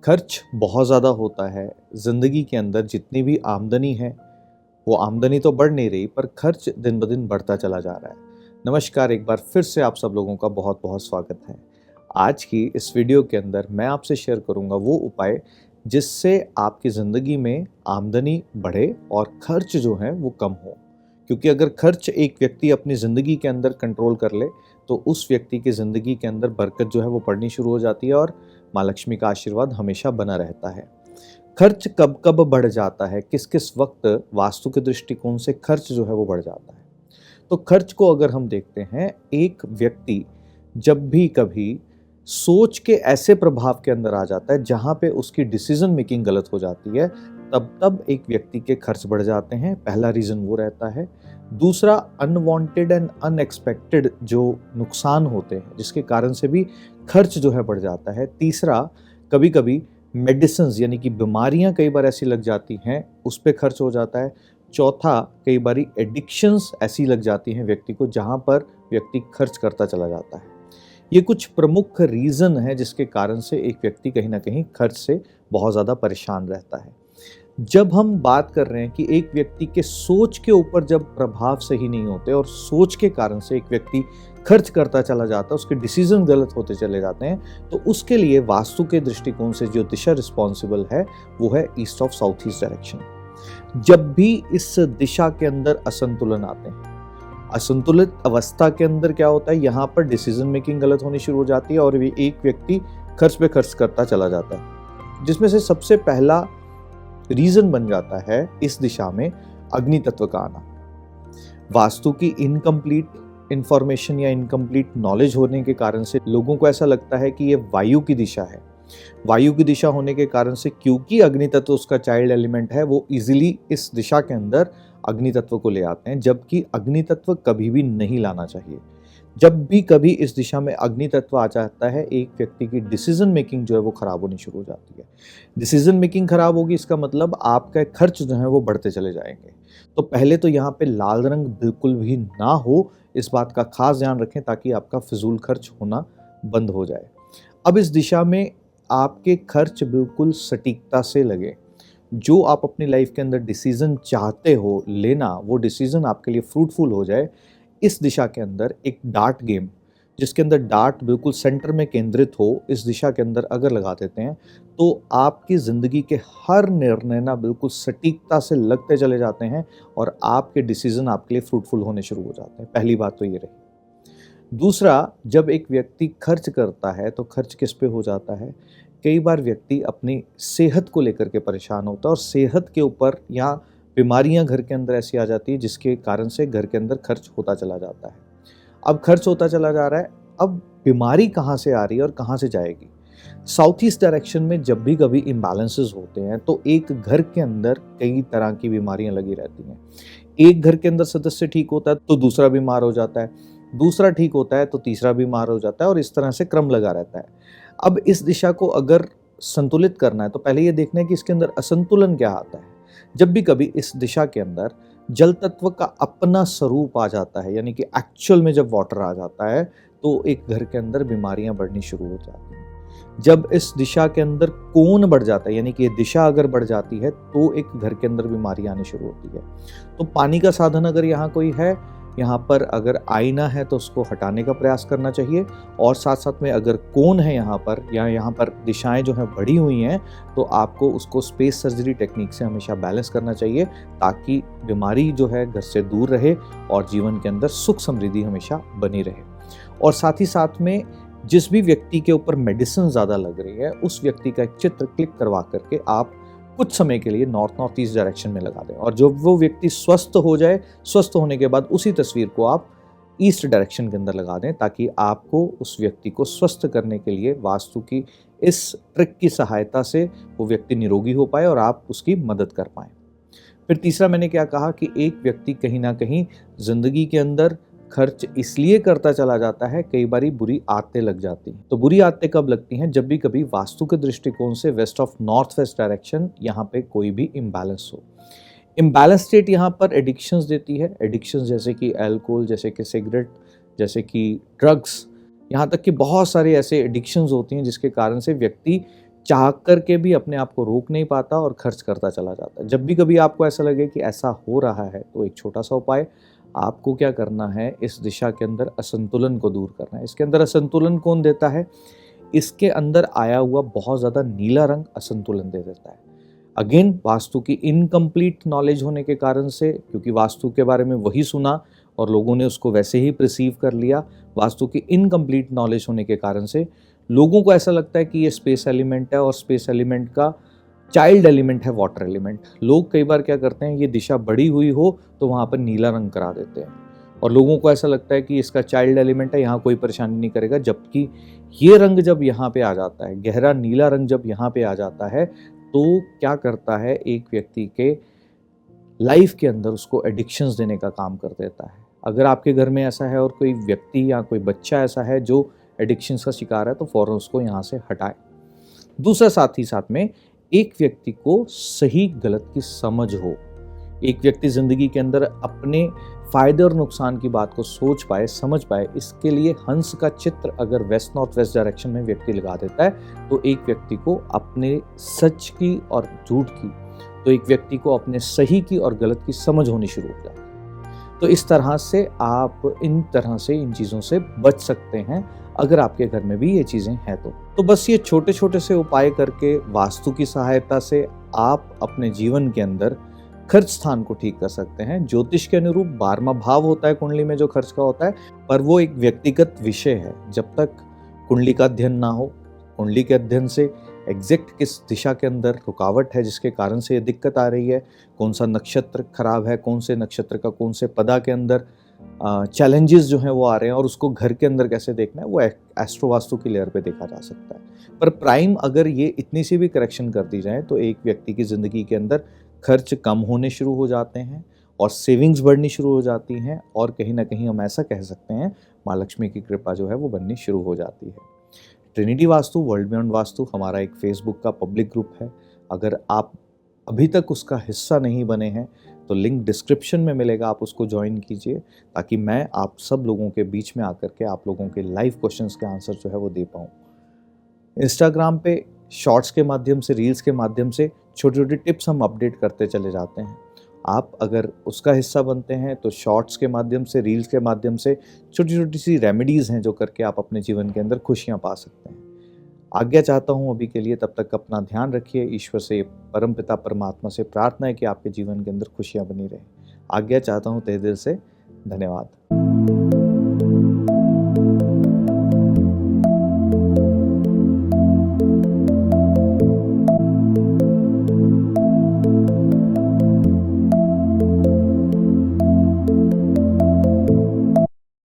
खर्च बहुत ज़्यादा होता है। ज़िंदगी के अंदर जितनी भी आमदनी है, वो आमदनी तो बढ़ नहीं रही पर खर्च दिन ब दिन बढ़ता चला जा रहा है। नमस्कार, एक बार फिर से आप सब लोगों का बहुत-बहुत स्वागत है। आज की इस वीडियो के अंदर मैं आपसे शेयर करूँगा वो उपाय जिससे आपकी ज़िंदगी में आमदनी बढ़े और खर्च जो हैं वो कम हो। क्योंकि अगर खर्च एक व्यक्ति अपनी ज़िंदगी के अंदर कंट्रोल कर ले, तो उस व्यक्ति की ज़िंदगी के अंदर बरकत जो है वो पड़नी शुरू हो जाती है और माँ लक्ष्मी का आशीर्वाद हमेशा बना रहता है। खर्च कब-कब बढ़ जाता है, किस-किस वक़्त वास्तु के दृष्टिकोण से खर्च जो है वो बढ़ जाता है। तो खर्च को अगर हम देखते हैं, एक व्यक्ति जब भी कभी सोच के ऐसे प्रभाव के अंदर आ जाता है जहाँ पे उसकी डिसीज़न मेकिंग गलत हो जाती है, तब एक व्यक्ति के खर्च बढ़ जाते हैं। पहला रीज़न वो रहता है। दूसरा, अनवांटेड एंड अनएक्सपेक्टेड जो नुकसान होते हैं, जिसके कारण से भी खर्च जो है बढ़ जाता है। तीसरा, कभी-कभी मेडिसिन्स यानी कि बीमारियाँ कई बार ऐसी लग जाती हैं, उस पे खर्च हो जाता है। चौथा, कई बारी एडिक्शंस ऐसी लग जाती हैं व्यक्ति को, जहाँ पर व्यक्ति खर्च करता चला जाता है। ये कुछ प्रमुख रीज़न हैं जिसके कारण से एक व्यक्ति कहीं न कहीं खर्च से बहुत ज़्यादा परेशान रहता है। जब हम बात कर रहे हैं कि एक व्यक्ति के सोच के ऊपर जब प्रभाव सही नहीं होते और सोच के कारण से एक व्यक्ति खर्च करता चला जाता है, उसके डिसीजन गलत होते चले जाते हैं, तो उसके लिए वास्तु के दृष्टिकोण से जो दिशा रिस्पॉन्सिबल है वो है east of south east direction. जब भी इस दिशा के अंदर असंतुलन आते हैं, असंतुलित अवस्था के अंदर क्या होता है, यहाँ पर डिसीजन मेकिंग गलत होनी शुरू हो जाती है और एक व्यक्ति खर्च पे खर्च करता चला जाता है। जिसमें से सबसे पहला रीजन बन जाता है इस दिशा में अग्नि तत्व का आना। वास्तु की इनकम्प्लीट इंफॉर्मेशन या इनकम्प्लीट नॉलेज होने के कारण से लोगों को ऐसा लगता है कि ये वायु की दिशा है। वायु की दिशा होने के कारण से, क्योंकि अग्नि तत्व उसका चाइल्ड एलिमेंट है, वो इजीली इस दिशा के अंदर अग्नि तत्व को ले आते हैं, जबकि अग्नि तत्व कभी भी नहीं लाना चाहिए। जब भी कभी इस दिशा में अग्नि तत्व आ जाता है, एक व्यक्ति की डिसीजन मेकिंग जो है वो खराब होनी शुरू हो जाती है। डिसीजन मेकिंग खराब होगी, इसका मतलब आपका खर्च जो है वो बढ़ते चले जाएंगे। तो पहले तो यहाँ पे लाल रंग बिल्कुल भी ना हो, इस बात का खास ध्यान रखें ताकि आपका फिजूल खर्च होना बंद हो जाए। अब इस दिशा में आपके खर्च बिल्कुल सटीकता से लगे। जो आप अपनी लाइफ के अंदर डिसीजन चाहते हो लेना, वो डिसीजन आपके लिए फ्रूटफुल हो जाए। इस दिशा के अंदर एक डार्ट गेम, जिसके अंदर डार्ट बिल्कुल सेंटर में केंद्रित हो, इस दिशा के अंदर अगर लगा देते हैं, तो आपकी ज़िंदगी के हर निर्णय ना बिल्कुल सटीकता से लगते चले जाते हैं और आपके डिसीजन आपके लिए फ्रूटफुल होने शुरू हो जाते हैं। पहली बात तो ये रही। दूसरा, जब एक व्यक्ति खर्च करता है तो खर्च किस पे हो जाता है? कई बार व्यक्ति अपनी सेहत को लेकर के परेशान होता है और सेहत के ऊपर या बीमारियां घर के अंदर ऐसी आ जाती है जिसके कारण से घर के अंदर खर्च होता चला जाता है। अब खर्च होता चला जा रहा है, अब बीमारी कहाँ से आ रही है और कहाँ से जाएगी? साउथ ईस्ट डायरेक्शन में जब भी कभी इम्बैलेंसेस होते हैं तो एक घर के अंदर कई तरह की बीमारियां लगी रहती हैं। एक घर के अंदर सदस्य ठीक होता है तो दूसरा बीमार हो जाता है, दूसरा ठीक होता है तो तीसरा बीमार हो जाता है और इस तरह से क्रम लगा रहता है। अब इस दिशा को अगर संतुलित करना है तो पहले ये देखना है कि इसके अंदर असंतुलन क्या आता है। जब भी कभी इस दिशा के अंदर जल तत्व का अपना स्वरूप आ जाता है, यानी कि एक्चुअल में जब वाटर आ जाता है, तो एक घर के अंदर बीमारियां बढ़नी शुरू हो जाती हैं। जब इस दिशा के अंदर कोण बढ़ जाता है, यानी कि ये दिशा अगर बढ़ जाती है, तो एक घर के अंदर बीमारियां आनी शुरू होती है। तो पानी का साधन अगर यहाँ कोई है, यहाँ पर अगर आईना है तो उसको हटाने का प्रयास करना चाहिए और साथ साथ में अगर कोण है यहाँ पर या यहाँ पर दिशाएं जो हैं बढ़ी हुई हैं, तो आपको उसको स्पेस सर्जरी टेक्निक से हमेशा बैलेंस करना चाहिए ताकि बीमारी जो है घर से दूर रहे और जीवन के अंदर सुख समृद्धि हमेशा बनी रहे। और साथ ही साथ में जिस भी व्यक्ति के ऊपर मेडिसिन ज़्यादा लग रही है, उस व्यक्ति का एक चित्र क्लिक करवा करके आप कुछ समय के लिए नॉर्थ ईस्ट डायरेक्शन में लगा दें और जब वो व्यक्ति स्वस्थ हो जाए, स्वस्थ होने के बाद उसी तस्वीर को आप ईस्ट डायरेक्शन के अंदर लगा दें ताकि आपको उस व्यक्ति को स्वस्थ करने के लिए वास्तु की इस ट्रिक की सहायता से वो व्यक्ति निरोगी हो पाए और आप उसकी मदद कर पाएं। फिर तीसरा मैंने क्या कहा कि एक व्यक्ति कहीं ना कहीं जिंदगी के अंदर खर्च इसलिए करता चला जाता है, कई बारी बुरी आदतें लग जाती हैं। तो बुरी आदतें कब लगती हैं? जब भी कभी वास्तु के दृष्टिकोण से west of north west direction यहाँ पे कोई भी इम्बैलेंस हो। इम्बैलेंस स्टेट यहाँ पर एडिक्शंस देती है। एडिक्शंस जैसे कि अल्कोहल, जैसे कि सिगरेट, जैसे कि ड्रग्स, यहाँ तक कि बहुत सारे ऐसे एडिक्शंस होती हैं जिसके कारण से व्यक्ति चाह कर के भी अपने आप को रोक नहीं पाता और खर्च करता चला जाता है। जब भी कभी आपको ऐसा लगे कि ऐसा हो रहा है तो एक छोटा-सा उपाय आपको क्या करना है, इस दिशा के अंदर असंतुलन को दूर करना है। इसके अंदर असंतुलन कौन देता है? इसके अंदर आया हुआ बहुत ज़्यादा नीला रंग असंतुलन दे देता है। अगेन वास्तु की इनकम्प्लीट नॉलेज होने के कारण से, क्योंकि वास्तु के बारे में वही सुना और लोगों ने उसको वैसे ही प्रिसीव कर लिया, वास्तु की इनकम्प्लीट नॉलेज होने के कारण से लोगों को ऐसा लगता है कि ये स्पेस एलिमेंट है और स्पेस एलिमेंट का चाइल्ड एलिमेंट है वाटर एलिमेंट। लोग कई बार क्या करते हैं, ये दिशा बड़ी हुई हो तो वहाँ पर नीला रंग करा देते हैं और लोगों को ऐसा लगता है कि इसका चाइल्ड एलिमेंट है, यहाँ कोई परेशानी नहीं करेगा। जबकि ये रंग जब यहाँ पे आ जाता है, गहरा नीला रंग जब यहाँ पे आ जाता है, तो क्या करता है, एक व्यक्ति के लाइफ के अंदर उसको एडिक्शंस देने का काम कर देता है। अगर आपके घर में ऐसा है और कोई व्यक्ति या कोई बच्चा ऐसा है जो एडिक्शंस का शिकार है, तो फ़ौरन उसको यहाँ से हटाएं। दूसरा, साथ ही साथ में एक व्यक्ति को सही गलत की समझ हो, एक व्यक्ति ज़िंदगी के अंदर अपने फ़ायदे और नुकसान की बात को सोच पाए, समझ पाए, इसके लिए हंस का चित्र अगर वेस्ट नॉर्थ वेस्ट डायरेक्शन में व्यक्ति लगा देता है, तो एक व्यक्ति को अपने सच की और झूठ की, तो एक व्यक्ति को अपने सही की और गलत की समझ होनी शुरू हो जाती है। तो इस तरह से आप इन चीज़ों से बच सकते हैं अगर आपके घर में भी ये चीज़ें हैं तो बस ये छोटे छोटे से उपाय करके वास्तु की सहायता से आप अपने जीवन के अंदर खर्च स्थान को ठीक कर सकते हैं। ज्योतिष के अनुरूप 12वां भाव होता है कुंडली में जो खर्च का होता है, पर वो एक व्यक्तिगत विषय है। जब तक कुंडली का अध्ययन ना हो, कुंडली के अध्ययन से एग्जैक्ट किस दिशा के अंदर रुकावट है जिसके कारण से ये दिक्कत आ रही है, कौन सा नक्षत्र खराब है, कौन से नक्षत्र का कौन से पदा के अंदर चैलेंजेस जो हैं वो आ रहे हैं और उसको घर के अंदर कैसे देखना है, वो एस्ट्रो वास्तु की लेयर पे देखा जा सकता है। पर प्राइम अगर ये इतनी सी भी करेक्शन कर दी जाए तो एक व्यक्ति की ज़िंदगी के अंदर खर्च कम होने शुरू हो जाते हैं और सेविंग्स बढ़नी शुरू हो जाती हैं और कहीं ना कहीं हम ऐसा कह सकते हैं माँ लक्ष्मी की कृपा जो है वो बननी शुरू हो जाती है। Trinity vastu world beyond vastu हमारा एक फेसबुक का पब्लिक ग्रुप है। अगर आप अभी तक उसका हिस्सा नहीं बने हैं तो लिंक डिस्क्रिप्शन में मिलेगा, आप उसको ज्वाइन कीजिए ताकि मैं आप सब लोगों के बीच में आकर के आप लोगों के लाइव क्वेश्चंस के आंसर जो है वो दे पाऊँ। इंस्टाग्राम पे शॉर्ट्स के माध्यम से, रील्स के माध्यम से छोटी छोटी टिप्स हम अपडेट करते चले जाते हैं। आप अगर उसका हिस्सा बनते हैं तो शॉर्ट्स के माध्यम से, रील्स के माध्यम से छोटी छोटी सी रेमेडीज़ हैं जो करके आप अपने जीवन के अंदर खुशियाँ पा सकते हैं। आज्ञा चाहता हूँ अभी के लिए, तब तक अपना ध्यान रखिए। ईश्वर से, परमपिता परमात्मा से प्रार्थना है कि आपके जीवन के अंदर खुशियाँ बनी रहें। आज्ञा चाहता हूँ तहे दिल से। धन्यवाद।